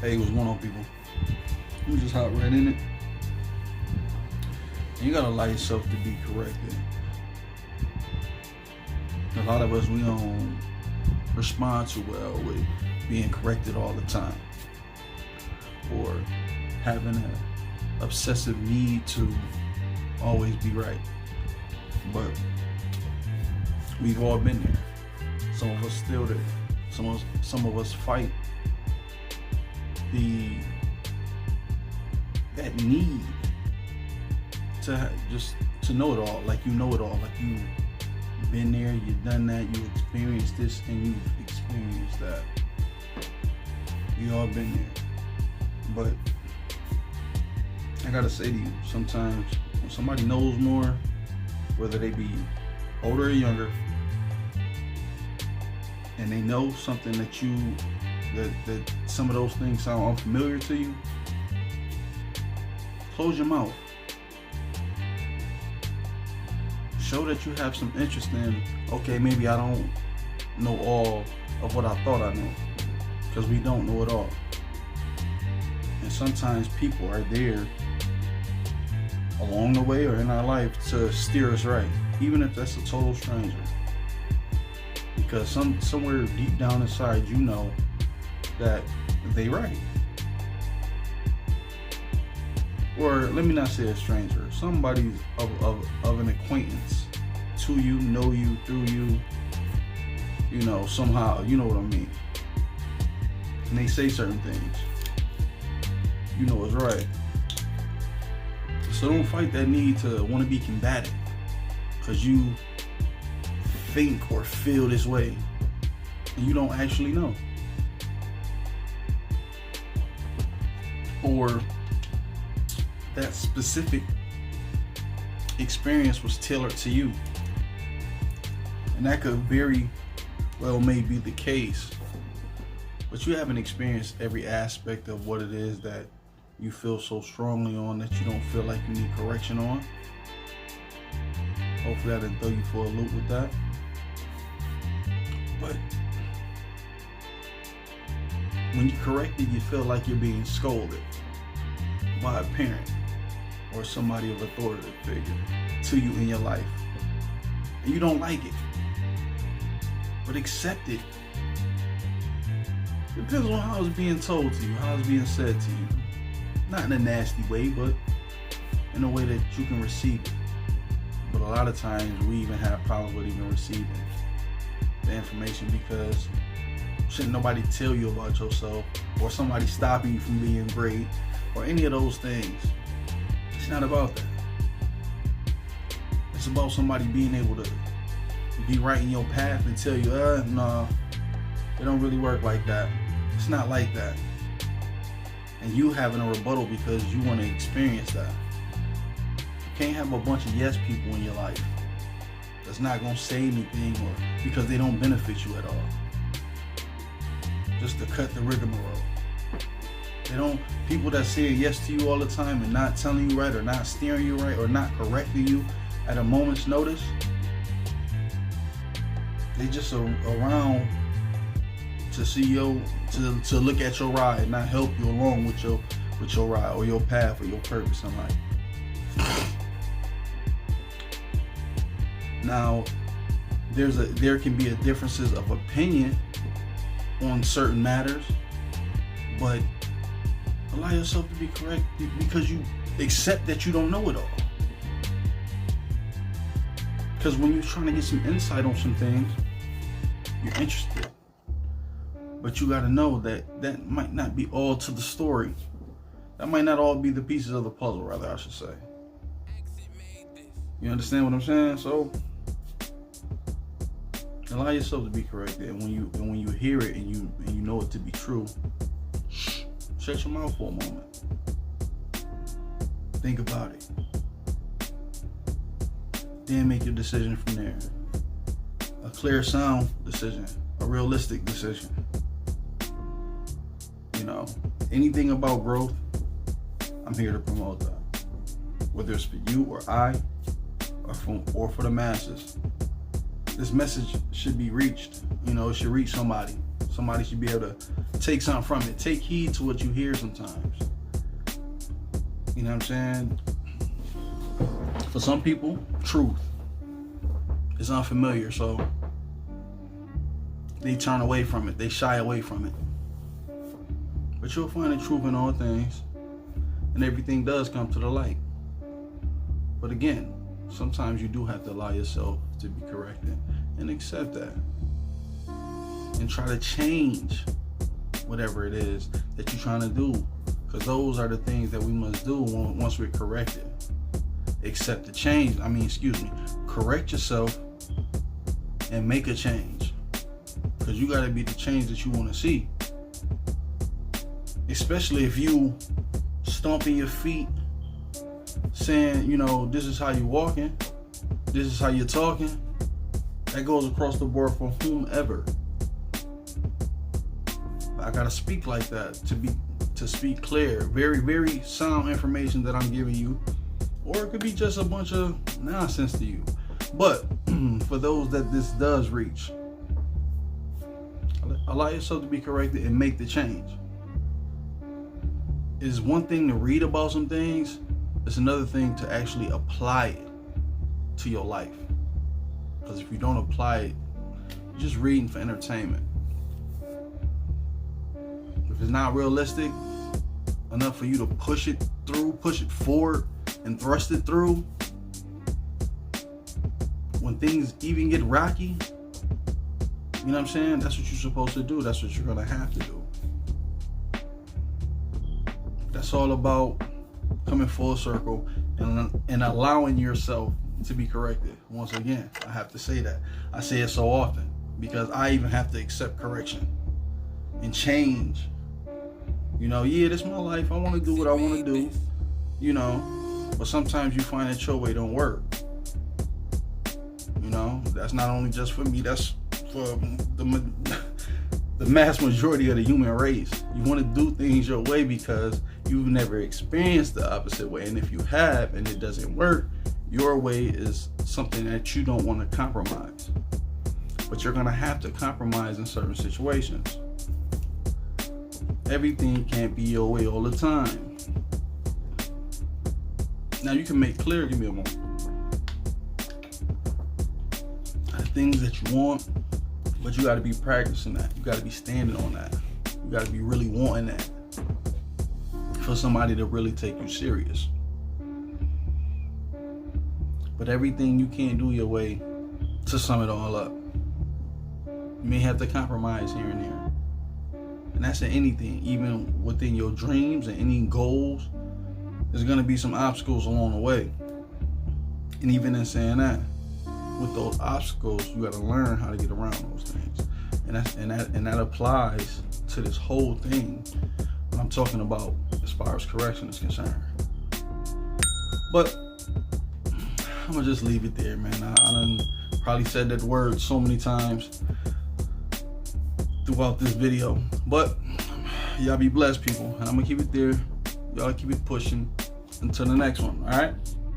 Hey, what's going on, people? I'm just hop right in it. You gotta allow yourself to be corrected. A lot of us, we don't respond too well with being corrected all the time, or having an obsessive need to always be right. But we've all been there. Some of us still there. Some of us fight that need to know it all, like you know it all, like you've been there, you've done that, you've experienced this, and you've experienced that. We all been there. But I gotta say to you, sometimes when somebody knows more, whether they be older or younger, and they know something that some of those things sound unfamiliar to you, close your mouth. Show that you have some interest in, okay, maybe I don't know all of what I thought I knew, because we don't know it all. And sometimes people are there along the way or in our life to steer us right, even if that's a total stranger. Because somewhere deep down inside, you know that they right. Or let me not say a stranger, somebody of an acquaintance to you, know you, through you, somehow, you know what I mean. And they say certain things, you know it's right. So don't fight that need to want to be combative because you think or feel this way and you don't actually know. Or that specific experience was tailored to you. And that could very well may be the case. But you haven't experienced every aspect of what it is that you feel so strongly on that you don't feel like you need correction on. Hopefully I didn't throw you for a loop with that. But when you're corrected, you feel like you're being scolded by a parent or somebody of authoritative figure to you in your life. And you don't like it. But accept it. It depends on how it's being told to you, how it's being said to you. Not in a nasty way, but in a way that you can receive it. But a lot of times we even have problems with even receiving the information because shouldn't nobody tell you about yourself, or somebody stopping you from being great, or any of those things. It's not about that. It's about somebody being able to be right in your path and tell you, no, it don't really work like that. It's not like that. And you having a rebuttal because you want to experience that. You can't have a bunch of yes people in your life that's not going to say anything, or because they don't benefit you at all. Just to cut the rigmarole. People that say yes to you all the time and not telling you right, or not steering you right, or not correcting you at a moment's notice, they just around to see to look at your ride, not help you along with your ride or your path or your purpose in life. Now, there can be differences of opinion on certain matters, but allow yourself to be corrected because you accept that you don't know it all. Because when you're trying to get some insight on some things, you're interested. But you got to know that might not be all to the story. That might not all be the pieces of the puzzle, rather, I should say. You understand what I'm saying? So allow yourself to be corrected, and when you hear it and you know it to be true, shut your mouth for a moment. Think about it. Then make your decision from there. A clear, sound decision, a realistic decision. Anything about growth, I'm here to promote that. Whether it's for you or I, or for the masses. This message should be reached. It should reach somebody. Somebody should be able to take something from it. Take heed to what you hear sometimes. You know what I'm saying? For some people, truth is unfamiliar, so they turn away from it. They shy away from it. But you'll find the truth in all things, and everything does come to the light. But again, sometimes you do have to allow yourself to be corrected and accept that. And try to change whatever it is that you're trying to do. Because those are the things that we must do once we're corrected. Accept the change. Correct yourself and make a change. Because you got to be the change that you want to see. Especially if you stomping your feet, saying, this is how you walking, this is how you're talking. That goes across the board for whomever. I gotta speak like that to speak clear. Very, very sound information that I'm giving you, or it could be just a bunch of nonsense to you. But for those that this does reach, allow yourself to be corrected and make the change. It's one thing to read about some things. It's another thing to actually apply it to your life. Because if you don't apply it, you're just reading for entertainment. If it's not realistic enough for you to push it through, push it forward, and thrust it through, when things even get rocky, you know what I'm saying? That's what you're supposed to do. That's what you're gonna have to do. That's all about coming full circle and allowing yourself to be corrected. Once again, I have to say that. I say it so often because I even have to accept correction and change. This is my life. I want to do what I want to do, but sometimes you find that your way don't work. That's not only just for me, that's for the mass majority of the human race. You want to do things your way because you've never experienced the opposite way. And if you have and it doesn't work, your way is something that you don't want to compromise. But you're going to have to compromise in certain situations. Everything can't be your way all the time. Now you can make clear, give me a moment, the things that you want, but you got to be practicing that. You got to be standing on that. You got to be really wanting that for somebody to really take you serious. But everything you can't do your way. To sum it all up, you may have to compromise here and there. And that's in anything, even within your dreams and any goals. There's going to be some obstacles along the way. And even in saying that, with those obstacles, you got to learn how to get around those things. And that applies to this whole thing I'm talking about as far as correction is concerned. But I'm gonna just leave it there, man. I done probably said that word so many times throughout this video. But y'all be blessed, people. And I'm gonna keep it there. Y'all keep it pushing until the next one, all right?